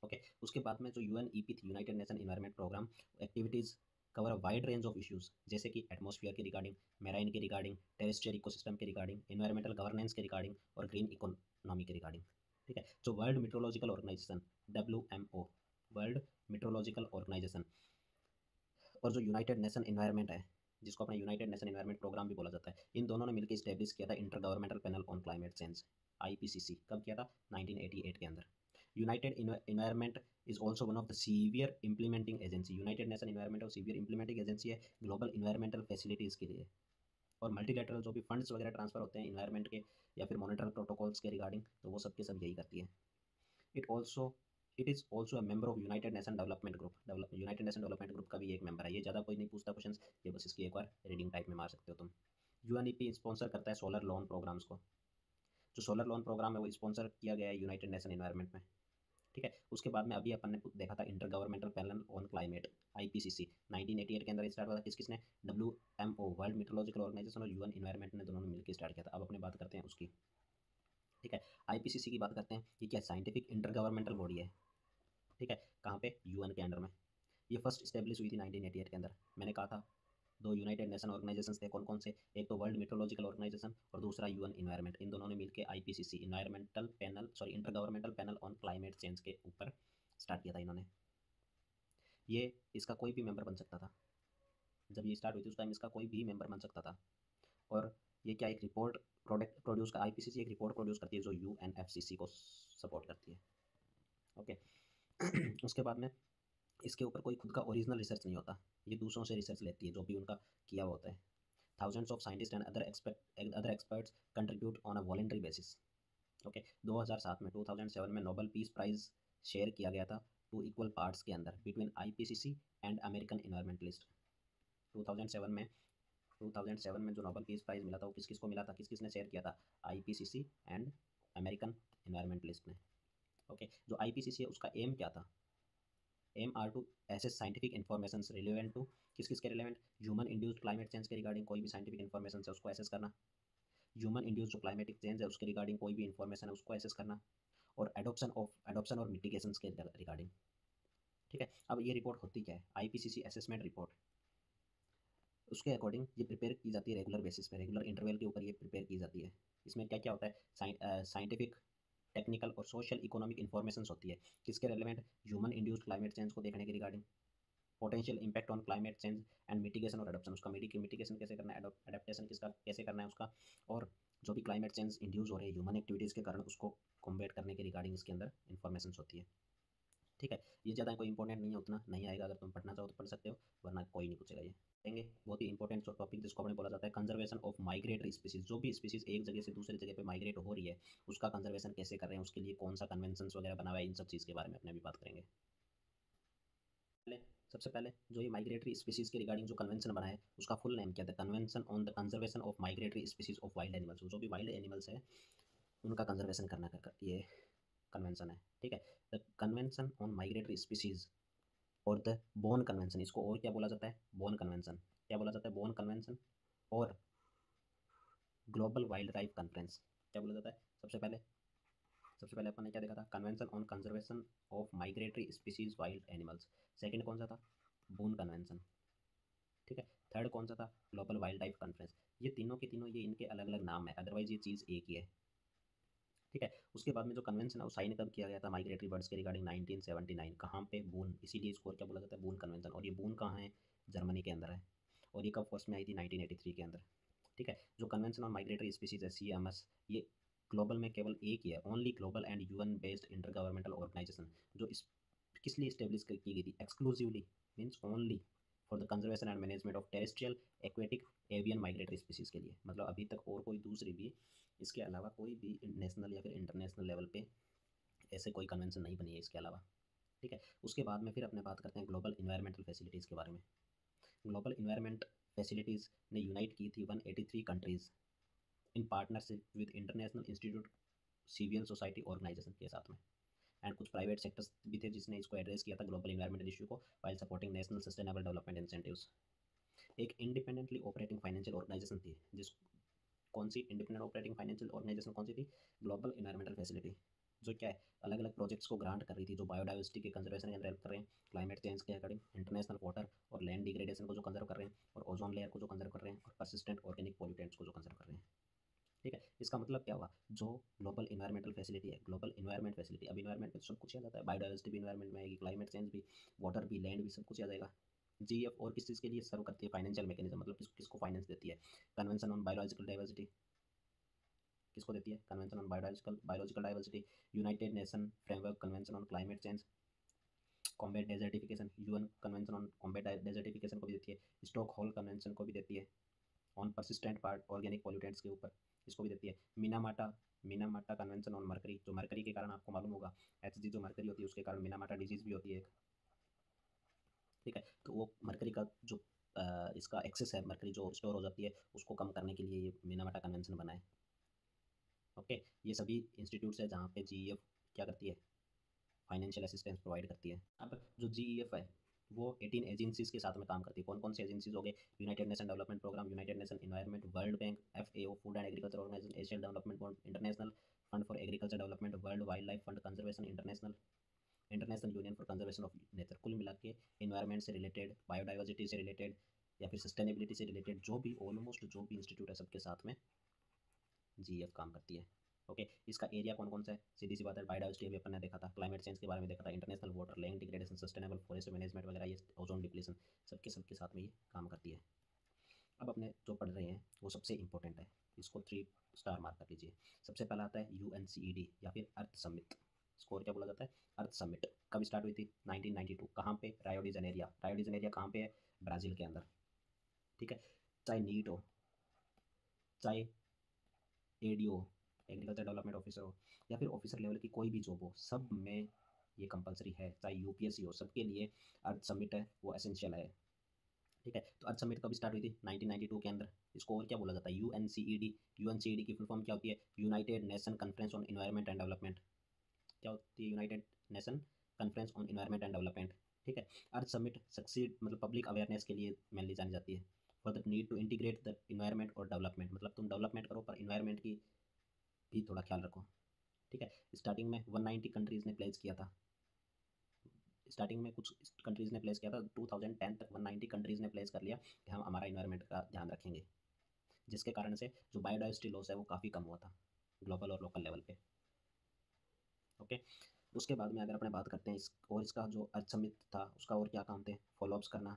[SPEAKER 1] ओके, उसके बाद में जो UNEP थी, united nation environment programme activities cover a wide range of issues, जैसे कि एटमॉस्फेयर के रिगार्डिंग, मेराइन के रिगार्डिंग, टेरेस्ट्रियल इकोसिस्टम के रिगार्डिंग, इन्वायरमेंटल गवर्नेंस के रिगार्डिंग, और ग्रीन इकोनॉमी के रिगार्डिंग। ठीक है, जो world meteorological organisation WMO, world meteorological organisation, और जो यूनाइटेड नेशन इन्वायरमेंट है, जिसको अपना यूनाइटेड नेशन इन्वायरमेंट प्रोग्राम भी बोला जाता है, इन दोनों ने मिलकर इस्टेब्लिश किया था inter governmental panel on climate change, IPCC। कब किया था? 1988 के अंदर। United environment is also one of the severe implementing agency. United nation environment और सीवियर इंप्लीमेंटिंग एजेंसी है ग्लोबल इन्वायरमेंटल फैसिलिटीज़ के लिए, और मल्टीलेटरल जो भी फंड्स वगैरह ट्रांसफर होते हैं इन्वायरमेंट के या फिर मॉनिटरल प्रोटोकॉल्स के रिगार्डिंग, तो वो सब के सब यही करती है। It also it is also a member of United nation development group. United nation development group का भी एक मेंबर है। ये ज़्यादा कोई नहीं पूछता क्वेश्चन, ये बस इसकी एक बार रीडिंग टाइप में मार सकते हो तुम। UNEP स्पॉन्सर करता है सोलर लोन प्रोग्राम्स को। जो सोलर लोन प्रोग्राम है वो स्पॉन्सर किया गया है यूनाइटेड नेशन इन्वायरमेंट में। ठीक है, उसके बाद में अभी अपन ने देखा था inter governmental panel on climate, IPCC। 1988 के अंदर स्टार्ट हुआ था। किसने? WMO, वर्ल्ड मेट्रोलॉजिकल ऑर्गेनाइजेशन, और UN इन्वायरमेंट ने दोनों ने मिलकर स्टार्ट किया था। अब अपने बात करते हैं उसकी। ठीक है, IPCC की बात करते हैं। ये क्या? साइंटिफिक इंटर गवर्नमेंटल बॉडी है। ठीक है, कहाँ पे? UN के अंडर में। ये फर्स्ट इस्टेब्लिश हुई थी 1988 के अंदर। मैंने कहा था दो यूनाइटेड नेशन ऑर्गेनाइजेशंस थे, कौन कौन से? एक तो वर्ल्ड मेट्रोलॉजिकल ऑर्गेनाइजेशन और दूसरा UN इन्वायरमेंट। इन दोनों ने मिलकर IPCC, environmental panel, sorry inter governmental panel on climate change के ऊपर स्टार्ट किया था इन्होंने। ये इसका कोई भी मेंबर बन सकता था। जब ये स्टार्ट हुई थी उस टाइम इसका कोई भी मेंबर बन सकता था। और ये क्या? एक रिपोर्ट प्रोडक्ट प्रोड्यूस का IPCC एक रिपोर्ट प्रोड्यूस करती है जो UNFCCC को सपोर्ट करती है। ओके उसके बाद में इसके ऊपर कोई खुद का ओरिजिनल रिसर्च नहीं होता, ये दूसरों से रिसर्च लेती है जो भी उनका किया हुआ होता है। Thousands of scientist and other experts contribute on a voluntary basis. Okay, 2007 में 2007 में नोबेल पीस प्राइज शेयर किया गया था टू इक्वल पार्ट्स के अंदर between IPCC and American environmentalist. 2007 में 2007 में जो नोबेल पीस प्राइज मिला था वो किस किस को मिला था? किस किस ने शेयर किया था? IPCC एंड अमेरिकन इन्वायरमेंटलिस्ट ने। ओके, जो आईपीसीसी है उसका एम क्या था? Aim are to assess scientific information relevant to, किस किस के relevant? Human induced climate change के रिगार्डिंग कोई भी साइंटिफिक इन्फॉर्मेशन है उसको एसेस करना, ह्यूमन इंड्यूस्ड जो क्लाइमेटिक चेंज है उसके रिगार्डिंग कोई भी इन्फॉर्मेशन है उसको एसेस करना, और एडोप्शन और मिटिगेशन के रिगार्डिंग। ठीक है, अब ये रिपोर्ट होती क्या है? IPCC assessment report. उसके अकॉर्डिंग ये प्रिपेयर की जाती है रेगुलर बेसिस पे, रेगुलर इंटरवल के ऊपर ये प्रिपेयर की जाती है। इसमें क्या क्या होता है? साइंटिफिक, टेक्निकल और सोशल इकोनॉमिक इन्फॉर्मेशन होती है। किसके relevant? Human induced climate change को देखने के regarding, potential impact on climate change and mitigation और एडप्शन, उसका मिटिगेशन कैसे करना है, एडेप्टेशन किसका कैसे करना है उसका, और जो भी क्लाइमेट चेंज इंड्यूस हो रहे हैं ह्यूमन एक्टिविटीज़ के कारण उसको कॉम्बेट करने के रिगार्डिंग इसके अंदर इन्फॉर्मेशन होती है। ठीक है, ये ज़्यादा कोई इंपॉर्टेंट नहीं है, उतना नहीं आएगा, अगर तुम पढ़ना चाहो तो पढ़ सकते हो, वरना कोई नहीं पूछेगा ये। देंगे बहुत ही इंपॉर्टेंट जो टॉपिक जिसको हमने बोला जाता है कंजर्वेशन ऑफ माइग्रेटरी स्पीसीज। जो भी स्पीसीज एक जगह से दूसरी जगह पे माइग्रेट हो रही है उसका कंजर्वेशन कैसे कर रहे हैं, उसके लिए कौन सा कन्वेंशन वगैरह बना हुआ है, इन सब चीज़ के बारे में अपने अभी बात करेंगे। पहले सबसे पहले जो ये माइग्रेटरी स्पीसीज के रिगार्डिंग जो कन्वेंशन बना है उसका फुल नेम क्या था? Convention on the conservation of migratory species of wild animals. जो भी वाइल्ड एनिमल्स है उनका कंजर्वेशन करना का ये कन्वेंशन है। ठीक है, the convention on migratory species और द बोन कन्वेंशन, इसको और क्या बोला जाता है? Bone convention. क्या बोला जाता है? Bone convention. और ग्लोबल वाइल्ड लाइफ कॉन्फ्रेंस क्या बोला जाता है? सबसे पहले अपन ने क्या देखा था? Convention on conservation of migratory species wild animals. Second कौन सा था? बून कन्वेंशन। ठीक है, थर्ड कौन सा था? Global wild life conference. ये तीनों के तीनों ये इनके अलग अलग नाम है, अदरवाइज ये चीज़ एक ही है। ठीक है, उसके बाद में जो कन्वेंशन है वो साइन कब किया गया था माइग्रेटरी बर्ड्स के रिगार्डिंग? 1979। कहाँ पे? बून, इसीलिए इसको क्या बोला जाता है? बून कन्वेंशन। और ये बून कहाँ है? जर्मनी के अंदर है। और ये कब फर्स्ट में आई थी? 1983 के अंदर। ठीक है, जो कन्वेंशन ऑन माइग्रेटरी स्पीसीज है CMS, ये ग्लोबल में केवल एक ही है, only global and UN based intergovernmental organisation, जो इस किस लिए इस्टेब्लिश की गई थी? Exclusively means only for the conservation and management of terrestrial aquatic avian migratory species के लिए। मतलब अभी तक और कोई दूसरी भी इसके अलावा कोई भी नेशनल या फिर इंटरनेशनल लेवल पे ऐसे कोई कन्वेंशन नहीं बनी है इसके अलावा। ठीक है, उसके बाद में फिर अपने बात करते हैं ग्लोबल इन्वायरमेंटल फैसिलिटीज़ के बारे में। ग्लोबल इन्वायरमेंट फैसिलिटीज़ ने यूनाइट की थी 183 countries in partnership with international institute civil society organisation के साथ में, एंड कुछ प्राइवेट सेक्टर्स भी थे जिसने इसको एड्रेस किया था ग्लोबल इन्वायरमेंटल इशू को while supporting national sustainable development incentives. एक इंडिपेंडेंटली ऑपरेटिंग फाइनेंशियल ऑर्गेनाइजेशन थी जिस कौन सी इंडिपेंडेंट ऑपरेटिंग फाइनेंशियल ऑर्गेनाइजेशन कौन सी थी? ग्लोबल इन्वायरमेंटल फैसिलिटी, जो क्या है अलग अलग प्रोजेक्ट्स को ग्रांट कर रही थी, जो बायोडाइवर्सिटी के कंजर्वेशन के अंदर हेल्प कर रहे हैं, क्लाइमेट चेंज के अकॉर्डिंग इंटरनेशनल वाटर और लैंड डिग्रेडेशन को जो कंजर्व कर रहे हैं, और ओजोन लेयर को जो कंजर्व कर रहे हैं, और परसिस्टेंट ऑर्गेनिक पॉल्यूटेंट्स को जो कंजर्व कर रहे हैं। ठीक है, इसका मतलब क्या हुआ? जो ग्लोबल इन्वायरमेंटल फैसिलिटी है, ग्लोबल इन्वायरमेंट फैसिलिटी, अब इन्वायरमेंट में सब कुछ आ जाता है, बायोडाइवर्सिटी भी इन्वायरमेंट में आएगी, क्लाइमेट चेंज भी, वाटर भी, लैंड भी, सब कुछ आ जाएगा। GF और किस चीज़ के लिए सर्व करती है? फाइनेंशियल मैकेनिज्म, मतलब किसको फाइनेंस देती है? कन्वेंशन ऑन बायोलॉजिकल डाइवर्सिटी किसको देती है? Convention on biological diversity, United nation framework convention on climate change, combat desertification, UN convention on combat desertification को भी देती है, स्टॉकहोल्म कन्वेंशन को भी देती है, on persistent part organic pollutants के ऊपर इसको भी देती है, मीनामाटा कन्वेंशन ऑन मरकरी, जो मरकरी के कारण आपको मालूम होगा HG जो मरकरी होती है उसके कारण मीनामाटा डिजीज भी होती है एक। ठीक है, तो वो मरकरी का जो इसका एक्सेस है, मरकरी जो स्टोर हो जाती है उसको कम करने के लिए ये मीनामाटा कन्वेंशन बना है। ओके, ये सभी इंस्टीट्यूट्स है जहाँ पे GEF क्या करती है? फाइनेंशियल असिस्टेंस प्रोवाइड करती है। अब जो GEF है वो 18 एजेंसीज के साथ में काम करती है। कौन कौन सी एजेंसीज हो गए? United nation development programme, united nation environment, world bank, FAO food and agriculture organisation, Asian development board, international fund for agriculture development, world wildlife fund conservation, international international union for conservation of nature. कुल मिला के environment से related, biodiversity से related या फिर sustainability से related जो भी ऑलमोस्ट जो भी इंस्टीट्यूट है सबके साथ में GEF काम करती है। ओके, इसका एरिया कौन कौन सा है? सीधी सी बात है, बायोडाइवर्सिटी अभी अपन ने देखा था, क्लाइमेट चेंज के बारे में देखा था, international water, land degradation, sustainable forest management वगैरह, ये ओजोन डिप्लीशन, सबके साथ में ये काम करती है। अब अपने जो पढ़ रहे हैं वो सबसे इंपॉर्टेंट है, इसको 3 स्टार मार्क कर लीजिए। सबसे पहला आता है UNCED या फिर अर्थ समिट। स्कोर क्या बोला जाता है? Earth summit. कब स्टार्ट हुई थी? 1992। कहाँ पे? रायो डी जनेरिया। रायो डी जनेरिया कहाँ पे है? ब्राज़ील के अंदर। ठीक है, चाहे नीट हो, चाहे ADO एग्रीकल्चर डेवलपमेंट ऑफिसर हो, या फिर ऑफिसर लेवल की कोई भी जॉब हो, सब में ये कंपलसरी है, चाहे UPSC हो, सबके लिए अर्थ समिट है वो एसेंशियल है। ठीक है। तो अर्थ समिट कब स्टार्ट हुई थी? 1992 के अंदर। इसको और क्या बोला जाता है? यूएनसीईडी। यूएनसीईडी की फुल फॉर्म क्या होती है? United nation conference on environment and development. क्या होती है? United nation conference on environment and development. ठीक है। अर्थ समिट सक्सीड मतलब पब्लिक अवेयरनेस के लिए मेनली जानी जाती है, for the need to integrate the environment और डेवलपमेंट, मतलब तुम डेवलपमेंट करो पर इन्वायरमेंट की भी थोड़ा ख्याल रखो। ठीक है। स्टार्टिंग में 190 कंट्रीज़ ने प्लेस किया था। स्टार्टिंग में कुछ कंट्रीज़ ने प्लेस किया था, 2010 तक 190 कंट्रीज़ ने प्लेस कर लिया कि हम हमारा इन्वायरमेंट का ध्यान रखेंगे, जिसके कारण से जो बायोडाइवर्सिटी लॉस है वो काफ़ी कम हुआ था ग्लोबल और लोकल लेवल पे। ओके। उसके बाद में अगर अपने बात करते हैं इस और इसका जो अर्थ समिट था उसका और क्या काम थे? फॉलोअप्स करना।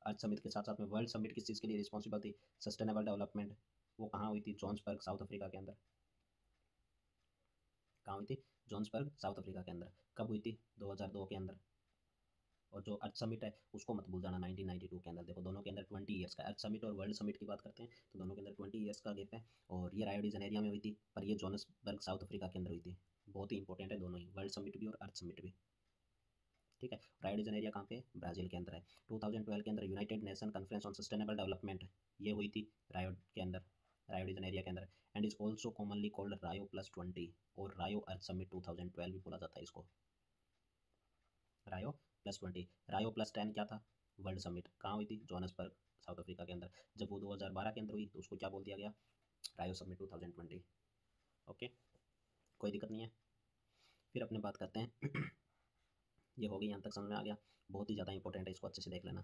[SPEAKER 1] अर्थ समिट के साथ साथ में वर्ल्ड समिट किस चीज़ के लिए रिस्पॉन्सिबल थी? Sustainable development. वो कहाँ हुई थी? जोहान्सबर्ग साउथ अफ्रीका के अंदर। कहाँ हुई थी? जोहान्सबर्ग साउथ अफ्रीका के अंदर। कब हुई थी? 2002 के अंदर। और जो अर्थ समिट है उसको मत भूल जाना, 1992 के अंदर। देखो दोनों के अंदर 20 ईयर्स का, अर्थ समिट और वर्ल्ड समिट की बात करते हैं तो दोनों के अंदर 20 ईयर्स का गैप है। और ये रायो डी जेनेरिया में हुई थी, पर ये जोहान्सबर्ग साउथ अफ्रीका के अंदर हुई थी। बहुत ही इंपॉर्टेंट है दोनों ही, वर्ल्ड समिट भी और अर्थ समिट भी। ठीक है। रायो डी जेनेरिया कहाँ पे? ब्राज़ील के अंदर है। 2012 के अंदर United nation conference on sustainable development ये हुई थी रायो के अंदर, रायो डी जेनेरिया के अंदर। And is also commonly called रायो+20, और रायो अर्थ समिट 2012 भी बोला जाता है इसको। रायो+20। रायो+10 क्या था? World summit. कहाँ हुई थी? जोहान्सबर्ग साउथ अफ्रीका के अंदर। जब वो 2012 के अंदर हुई तो उसको क्या बोल दिया गया? रायो समिट 2020। ओके, कोई दिक्कत नहीं है। फिर अपने बात करते हैं ये हो गई, यहाँ तक समझ में आ गया? बहुत ही ज़्यादा इंपॉर्टेंट है, इसको अच्छे से देख लेना।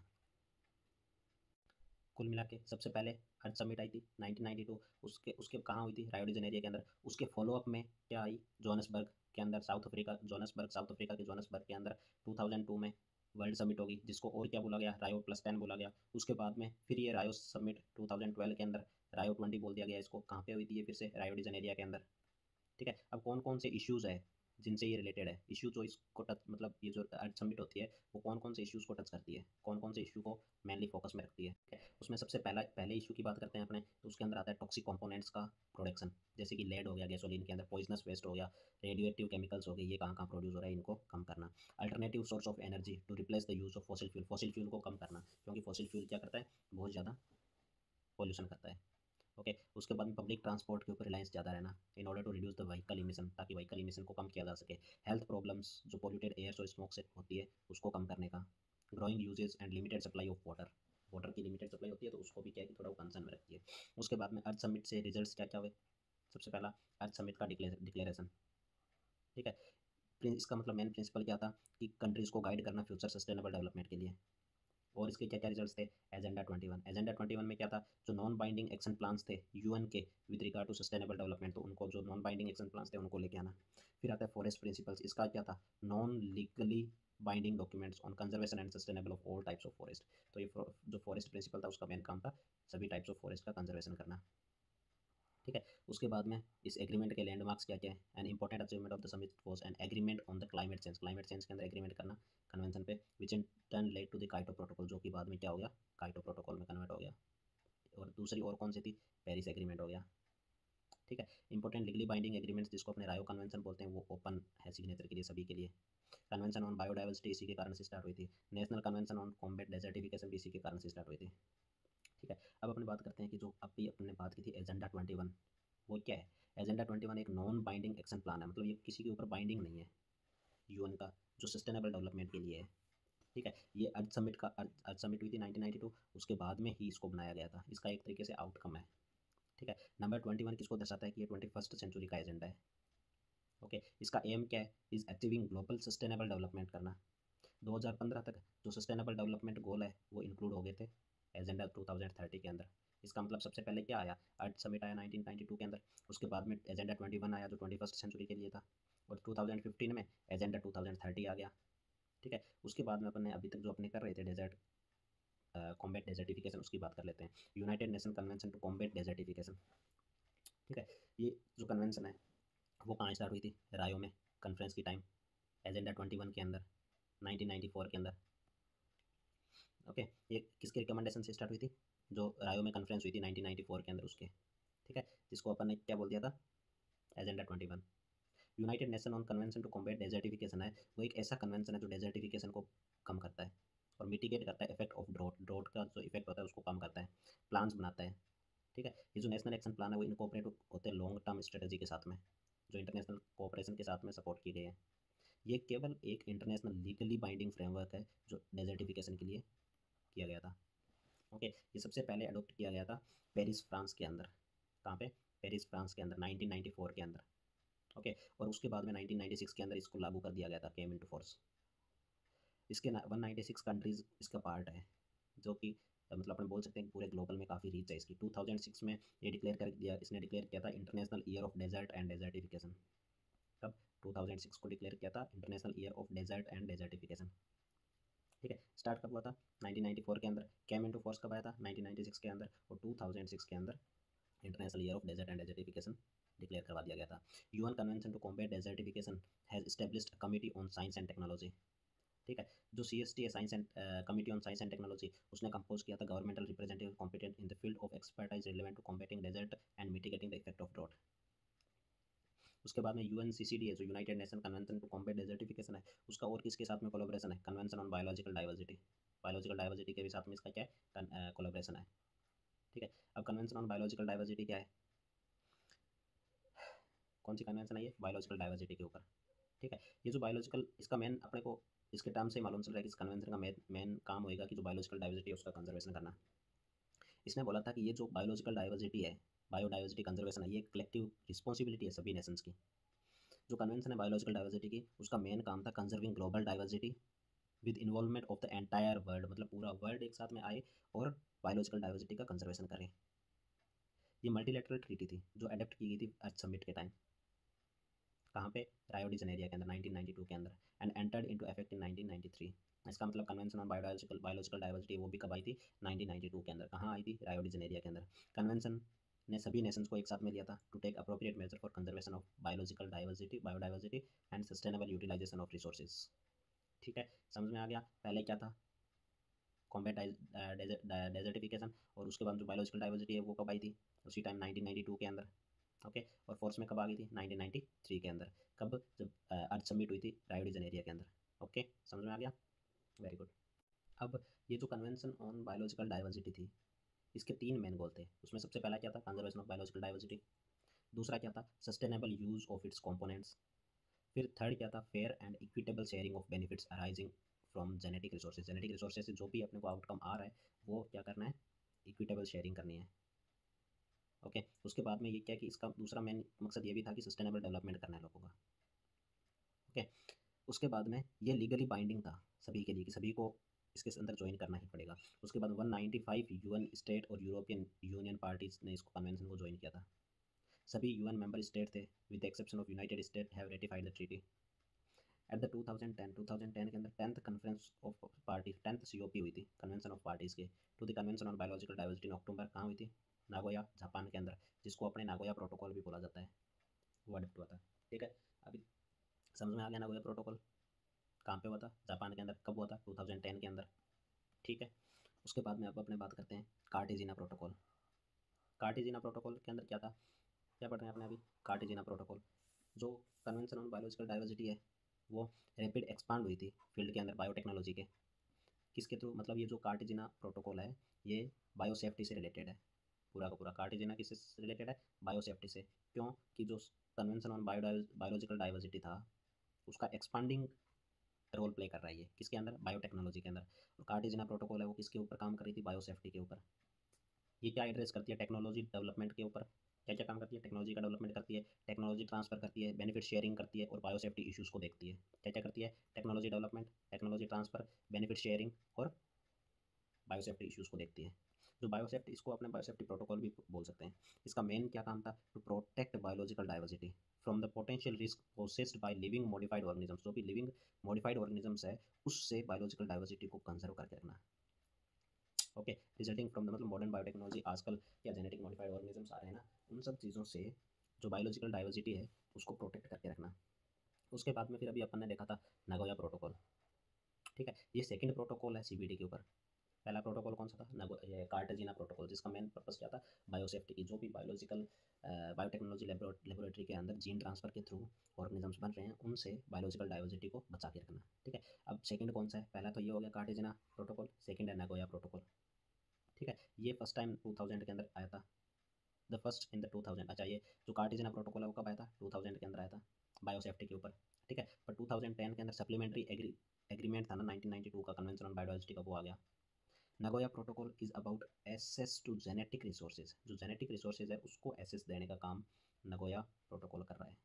[SPEAKER 1] कुल मिला के सबसे पहले अर्थ समिट आई थी 1992, उसके उसके कहाँ हुई थी? रायो डी जेनेरिया के अंदर। उसके फॉलोअप में क्या आई? जोहान्सबर्ग के अंदर south Africa, Johannesburg south Africa के जोहान्सबर्ग के अंदर 2002 में वर्ल्ड समिट होगी, जिसको और क्या बोला गया? रायो+10 बोला गया। उसके बाद में फिर ये रायो समिट 2012 के अंदर रायो+20 बोल दिया गया इसको। कहाँ पे हुई थी ये? फिर से रायो डी जेनेरिया के अंदर। ठीक है। अब कौन कौन से इश्यूज़ है जिनसे ये रिलेटेड है? इश्यू जो इसको टच मतलब ये जो अर्थ समिट होती है वो कौन कौन से इश्यूज़ को टच करती है, कौन कौन से इशू को मेनली फोकस में रखती है? ठीक है। उसमें सबसे पहले इशू की बात करते हैं अपने, तो उसके अंदर आता है टॉक्सिक कंपोनेंट्स का प्रोडक्शन, जैसे कि लेड हो गया गैसोलीन के अंदर, पॉइजनस वेस्ट हो गया, रेडियो एक्टिव केमिकल्स हो गए, ये कहाँ कहाँ प्रोड्यूस हो रहा है, इनको कम करना। Alternative source of energy to replace the use of fossil fuel, fossil fuel को कम करना, क्योंकि फॉसिल फ्यूल क्या करता है? बहुत ज़्यादा पॉल्यूशन करता है। ओके। उसके बाद में पब्लिक ट्रांसपोर्ट के ऊपर रिलायंस ज़्यादा रहना, in order to reduce the vehicle emission, ताकि व्हीकल इमिशन को कम किया जा सके। हेल्थ प्रॉब्लम्स जो पोल्यूटेड एयर और स्मोक से होती है उसको कम करने का। Growing usages and limited supply of water, water की लिमिटेड सप्लाई होती है तो उसको भी क्या है कि थोड़ा वो कंसर्न में रखती है। उसके बाद में अर्थ समिट से रिजल्ट्स क्या क्या हुए? सबसे पहला अर्थ समिट का डिक्लेरेशन। ठीक है। इसका मतलब मेन प्रिंसिपल क्या था? कि कंट्रीज़ को गाइड करना फ्यूचर सस्टेनेबल डेवलपमेंट के लिए। और इसके क्या क्या रिजल्ट्स थे? एजेंडा 21। एजेंडा 21 में क्या था? जो नॉन बाइंडिंग एक्शन प्लान्स थे यूएन के with regard to sustainable development, तो उनको जो नॉन बाइंडिंग एक्शन प्लान्स थे उनको लेके आना। फिर आता है फॉरेस्ट प्रिंसिपल्स, इसका क्या था? Non legally binding documents on conservation and sustainable of all types of forest. तो ये जो फॉरेस्ट प्रिंसिपल था उसका मेन काम था सभी टाइप्स ऑफ फॉरेस्ट का कंजर्वेशन करना। ठीक है। उसके बाद में इस एग्रीमेंट के लैंडमार्क्स क्या क्या है? An important achievement of the summit was an agreement on the climate change, climate change के अंदर एग्रीमेंट करना कन्वेंशन पे, which in turn led to the Kyoto protocol, जो कि बाद में क्या हो गया? काइटो प्रोटोकॉल में कन्वर्ट हो गया। और दूसरी और कौन सी थी? पेरिस एग्रीमेंट हो गया। ठीक है। इंपॉर्टेंट लीगली बाइंडिंग एग्रीमेंट्स जिसको अपने रायो कन्वेंशन बोलते हैं वो ओपन है सिग्नेचर के लिए सभी के लिए। कन्वेंशन ऑन बायोडाइवर्सिटी इसी के कारण से स्टार्ट हुई थी। National convention on combat desertification भी इसी के कारण से स्टार्ट हुई थी। ठीक है। अब अपने बात करते हैं कि जो अभी अपने बात की थी एजेंडा 21, वो क्या है? एजेंडा 21 एक नॉन बाइंडिंग एक्शन प्लान है, मतलब ये किसी के ऊपर बाइंडिंग नहीं है यूएन का, जो सस्टेनेबल डेवलपमेंट के लिए है। ठीक है। ये अर्थ समिट हुई थी 1992, उसके बाद में ही इसको बनाया गया था, इसका एक तरीके से आउटकम है। ठीक है। नंबर 21 किसको दर्शाता है? कि ये 21st सेंचुरी का एजेंडा है। ओके। इसका एम क्या है? Is achieving global sustainable development करना। 2015 तक जो सस्टेनेबल डेवलपमेंट गोल है वो इंक्लूड हो गए थे एजेंडा 2030 के अंदर। इसका मतलब सबसे पहले क्या आया? अर्थ समिट आया 1992 के अंदर, उसके बाद में एजेंडा 21 आया जो 21st सेंचुरी के लिए था, और 2015 में एजेंडा 2030 आ गया। ठीक है। उसके बाद में अपने अभी तक जो अपने कर रहे थे डेजर्ट कॉम्बैट डेजर्टिफिकेशन, उसकी बात कर लेते हैं। United nation convention to combat desertification. ठीक है। ये जो कन्वेंशन है वो कहाँ स्टार्ट हुई थी? रायो में कॉन्फ्रेंस की टाइम, एजेंडा 21 के अंदर 1994 के अंदर। ओके। ये किसके रिकमेंडेशन से स्टार्ट हुई थी? जो रायो में कॉन्फ्रेंस हुई थी 1994 के अंदर उसके। ठीक है। जिसको अपन ने क्या बोल दिया था? Agenda 21। United Nation on convention to combat desertification है, वो एक ऐसा कन्वेंशन है जो डेजर्टिफिकेशन को कम करता है। और मिटिगेट करता है इफेक्ट ऑफ ड्रॉट, ड्रॉट का जो इफेक्ट होता है उसको कम करता है, प्लान्स बनाता है। ठीक है, ये जो नेशनल एक्शन प्लान है वो इनकॉर्पोरेट होते हैं लॉन्ग टर्म स्ट्रेटजी के साथ में, जो इंटरनेशनल कोऑपरेशन के साथ में सपोर्ट की गई है। ये केवल एक इंटरनेशनल लीगली बाइंडिंग फ्रेमवर्क है जो डेजर्टिफिकेशन के लिए किया गया था। ओके, ये सबसे पहले अडोप्ट किया गया था पेरिस फ्रांस के अंदर। कहाँ पे? पेरिस फ्रांस के अंदर 1994 के अंदर। ओके, और उसके बाद में 1996 के अंदर इसको लागू कर दिया गया था, केम इनटू फोर्स। इसके 196 कंट्रीज इसका पार्ट है, जो कि मतलब अपन बोल सकते हैं पूरे ग्लोबल में काफ़ी रीच है इसकी। 2006 में ये डिक्लेयर कर दिया, इसने डिक्लेयर किया था international year of desert and desertification. तब 2006 को डिक्लेयर किया था international year of desert and desertification. ठीक है, स्टार्ट कब हुआ था? 1994 के अंदर। केम इनटू फोर्स कब आया था? 1996 के अंदर। और 2006 के अंदर international year of desert and desertification declare करवा दिया गया था। UN convention to combat desertification has established committee on science and technology. ठीक है, जो CST है, science and committee on science and technology, उसने कंपोज किया था governmental representative competent in the field of expertise relevant to combating desert and mitigating the effect of drought. उसके बाद में UNCCD है, जो United nation convention to combat desertification है, उसका और किसके साथ में कोलैबोरेशन है? Convention on biological diversity. Biological diversity के भी साथ में इसका क्या है? कोलैबोरेशन है। ठीक है, अब कन्वेंशन ऑन बायोलॉजिकल डाइवर्सिटी क्या है? कौन सी कन्वेंशन है ये? बायोलॉजिकल डाइवर्सिटी के ऊपर। ठीक है, ये जो बायोलॉजिकल, इसका मेन अपने को इसके टर्म से मालूम चल रहा है कि इस कन्वेंशन का मेन काम होएगा कि जो बायोलॉजिकल डाइवर्सिटी है उसका कंजर्वेशन करना। इसने बोला था कि ये जो बायोलॉजिकल डाइवर्सिटी है, बायोडाइवर्सिटी कंजर्वेशन है, ये कलेक्टिव रिस्पॉन्सिबिलिटी है सभी नेशंस की। जो कन्वेंशन है बायोलॉजिकल डाइवर्सिटी की, उसका मेन काम था conserving global diversity with involvement of the entire world, मतलब पूरा वर्ल्ड एक साथ में आए और बायोलॉजिकल डाइवर्सिटी का कंजर्वेशन करें। ये मल्टीलेटरल ट्रीटी थी जो अडेप्ट की गई थी अर्थ समिट के टाइम। कहाँ पे? रायो डी जनेरिया के अंदर 1992 के अंदर, and entered into effect in 1993। इसका मतलब कन्वेंशन ऑन बायोलॉजिकल डाइवर्सिटी वो भी कब आई थी? 1992 के अंदर। कहाँ आई थी? रायो डी जनेरिया के अंदर। कन्वेंशन ने सभी नेशंस को एक साथ में लिया था to take appropriate measure for conservation of biological diversity, biodiversity and sustainable utilization of resources. ठीक है, समझ में आ गया? पहले क्या था? कॉम्बैट डेजर्टिफिकेशन, और उसके बाद जो बायोलॉजिकल डाइवर्सिटी है वो कब आई थी? उसी टाइम 1992 के अंदर। ओके, और फोर्स में कब आ गई थी? 1993 के अंदर। कब? जब अर्थ समिट हुई थी रायो डी जेनेरिया के अंदर। ओके, समझ में आ गया? Very good. अब ये जो कन्वेंशन ऑन बायोलॉजिकल डाइवर्सिटी थी, इसके तीन मेन गोल थे। उसमें सबसे पहला क्या था? Conservation of biological diversity. दूसरा क्या था? Sustainable use of its components. फिर थर्ड क्या था? Fair and equitable sharing of benefits arising from genetic resources. Genetic resources से जो भी अपने को आउटकम आ रहा है वो क्या करना है? इक्विटेबल शेयरिंग करनी है। ओके, उसके बाद में ये क्या कि इसका दूसरा मेन मकसद ये भी था कि सस्टेनेबल डेवलपमेंट करना है लोगों का। ओके, उसके बाद में ये लीगली बाइंडिंग था सभी के लिए कि सभी को इसके अंदर ज्वाइन करना ही पड़ेगा। उसके बाद 195 यूएन स्टेट और यूरोपियन यूनियन पार्टीज ने इसको कन्वेंशन को ज्वाइन किया था। सभी यूएन मेंबर स्टेट थे with the exception of United state have ratified the treaty. At the 2010 के अंदर 10th conference of party, 10th COP हुई थी कन्वेंशन ऑफ पार्टीज़ के to the convention on biological diversity in October. कहाँ हुई थी? Nagoya, Japan के अंदर, जिसको अपने नागोया प्रोटोकॉल भी बोला जाता है, वो अडप्ट हुआ था। ठीक है, अभी समझ में आ गया नागोया प्रोटोकॉल कहाँ पे हुआ था? जापान के अंदर। कब हुआ था? 2010 के अंदर। ठीक है, उसके बाद में अब अपने बात करते हैं कार्टेजिना प्रोटोकॉल। कार्टेजिना प्रोटोकॉल के अंदर क्या था? क्या पढ़ रहे हैं अपने अभी? कार्टेजिना प्रोटोकॉल, जो कन्वेंशन ऑन बायोलॉजिकल डाइवर्सिटी है वो रैपिड एक्सपांड हुई थी फील्ड के अंदर बायोटेक्नोलॉजी के। किसके थ्रू? मतलब ये जो कार्टेजिना प्रोटोकॉल है ये बायोसेफ्टी से रिलेटेड है। पूरा का पूरा कार्टेजिना किससे रिलेटेड है? बायोसेफ्टी से। क्यों? कि जो कन्वेंशन ऑन बायोलॉजिकल डाइवर्सिटी था उसका एक्सपांडिंग रोल प्ले कर रहा है ये किसके अंदर? बायोटेक्नोलॉजी के अंदर। और कार्टेजिना प्रोटोकॉल है वो किसके ऊपर काम कर रही थी? बायोसेफ्टी के ऊपर। ये क्या एड्रेस करती है? टेक्नोलॉजी डेवलपमेंट के ऊपर। क्या क्या काम करती है? टेक्नोलॉजी का डेवलपमेंट करती है, टेक्नोलॉजी ट्रांसफर करती है, बेनिफिट शेयरिंग करती है और बायोसेफ्टी इश्यूज़ को देखती है। क्या क्या करती है? Technology development, technology transfer, benefit sharing और बायोसेफ्टी इश्यूज़ को देखती है। जो बायोसेफ्टी, इसको अपने बायोसेफ्टी प्रोटोकॉल भी बोल सकते हैं। इसका मेन क्या काम था? To protect biological diversity from the potential risk possessed by living modified organisms. जो भी लिविंग मॉडिफाइड ऑर्गेनिजम्स है उससे बायोलॉजिकल डाइवर्सिटी को कंजर्व करके रखना। ओके, रिजल्टिंग फ्रॉम द मतलब मॉडर्न बायोटेक्नोलॉजी, आजकल क्या जेनेटिक मॉडिफाइड ऑर्गेनिजम्स आ रहे हैं ना, उन सब चीज़ों से जो बायोलॉजिकल डाइवर्सिटी है उसको प्रोटेक्ट करके रखना। उसके बाद में फिर अभी अपन ने देखा था नागोया प्रोटोकॉल। ठीक है, ये सेकंड प्रोटोकॉल है CBD के ऊपर। पहला प्रोटोकॉल कौन सा था? ये कार्टेजिना प्रोटोकॉल, जिसका मेन पर्पस क्या था? बायोसेफ्टी की। जो भी बायोलॉजिकल बायोटेक्नोलॉजी लेबोरेटरी के अंदर जीन ट्रांसफर के थ्रू ऑर्गेनिजम्स बन रहे हैं उनसे बायोलॉजिकल डाइवर्सिटी को बचा के रखना। ठीक है, अब सेकंड कौन सा है? पहला तो ये हो गया कार्टेजना प्रोटोकॉल, सेकंड है नागोया प्रोटोकॉल। ठीक है, ये फर्स्ट टाइम 2000 के अंदर आया था, द फर्स्ट इन द 2000। अच्छा, ये जो कार्टेजना प्रोटोकॉल है वो कब आया था? 2000 के अंदर आया था, बायोसेफ्टी के ऊपर। ठीक है, पर 2010 के अंदर सप्लीमेंट्री एग्रीमेंट था ना 1992 का, कन्वेंशन ऑन बायोडाइवर्सिटी का, वो आ गया। Nagoya protocol is about access to genetic resources, जो जेनेटिक रिसोर्सेज है उसको एसेस देने का काम नगोया प्रोटोकॉल कर रहा है।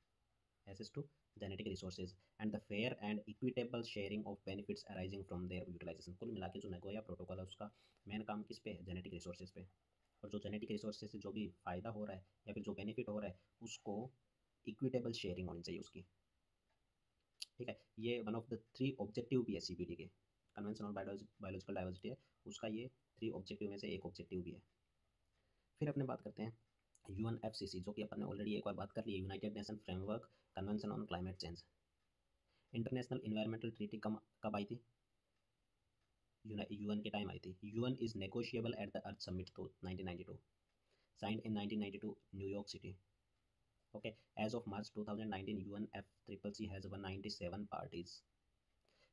[SPEAKER 1] Access to genetic resources and the fair and equitable sharing of benefits arising from their utilization. कुल मिला के जो नगोया प्रोटोकॉल है उसका मेन काम किस पे है? जेनेटिक रिसोर्सेज पे। और जो जेनेटिक रिसोर्सेज से जो भी फ़ायदा हो रहा है या फिर जो बेनिफिट हो रहा है उसको इक्विटेबल शेयरिंग होनी चाहिए उसकी। ठीक है, ये वन ऑफ द 3 ऑब्जेक्टिव भी है सीपीडी के, कन्वेंशन ऑन बायोलॉजिकल डाइवर्सिटी है उसका, ये 3 ऑब्जेक्टिव में से एक ऑब्जेक्टिव भी है। फिर अपने बात करते हैं यूएनएफसीसी, जो कि अपन ने ऑलरेडी एक बार बात कर ली है, united nation framework convention on climate change. International environmental treaty कब आई थी? यूएन के टाइम आई थी। UN is negotiable at the Earth Summit तो 1992, signed in 1992 New York city. Okay, as of March 2019 UNFCC has 197 parties.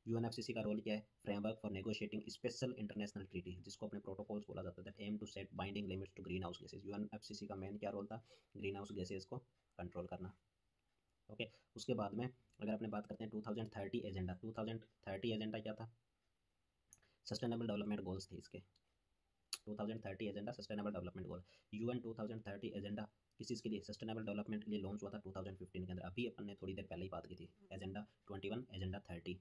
[SPEAKER 1] UNFCC का role क्या है? Framework for negotiating special international treaty, जिसको अपने प्रोटोकॉल्स बोला जाता है, that aim to set binding limits to green house gases. UNFCCC का main क्या रोल था? ग्रीन हाउस गैसेज को कंट्रोल करना। ओके, उसके बाद में अगर अपने बात करते हैं 2030 एजेंडा, 2030 एजेंडा क्या था? सस्टेनेबल डेवलपमेंट गोल्स थे इसके। 2030 एजेंडा सस्टेनेबल डेवलपमेंट गोल। यूएन 2030 एजेंडा किस चीज़ के लिए? सस्टेनेबल डेवलपमेंट के लिए लॉन्च हुआ था 2015 के अंदर। अभी अपन ने थोड़ी देर पहले ही बात की थी, एजेंडा 21 एजेंडा 30।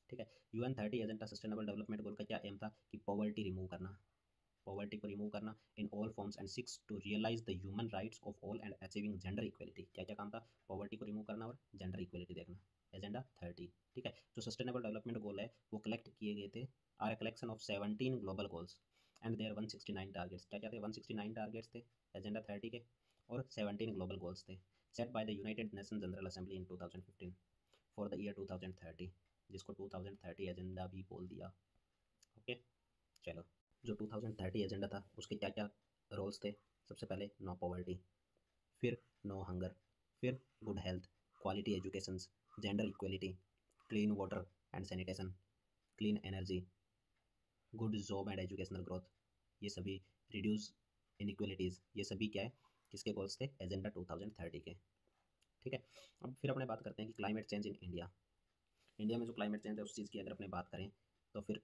[SPEAKER 1] ठीक है, UN 30 agenda sustainable development goal का क्या एम था? कि पॉवर्टी रिमूव करना, पॉवर्टी को रिमूव करना in all forms and seeks to realize the human rights of all and achieving gender equality. क्या क्या काम था? पॉवर्टी को रिमूव करना और जेंडर इक्वलिटी देखना, एजेंडा 30। ठीक है, जो सस्टेनेबल डेवलपमेंट गोल है वो कलेक्ट किए गए थे, are a collection of 17 global goals and their 169 targets. क्या क्या थे? 169 टारगेट्स थे एजेंडा 30 के, और 17 ग्लोबल गोल्स थे, set by the United nation general assembly in 2015 for the year 2030, जिसको 2030 एजेंडा भी बोल दिया। ओके, चलो, जो 2030 एजेंडा था उसके क्या क्या रोल्स थे? सबसे पहले नो पॉवर्टी, फिर नो हंगर, फिर good health, quality education, gender equality, clean water and sanitation, clean energy, good job and educational growth, ये सभी रिड्यूस इनइक्वलिटीज़, ये सभी क्या है? किसके गोल्स थे? एजेंडा 2030 के। ठीक है, अब फिर अपने बात करते हैं कि climate change in India. India में जो क्लाइमेट चेंज है उस चीज़ की अगर अपने बात करें तो फिर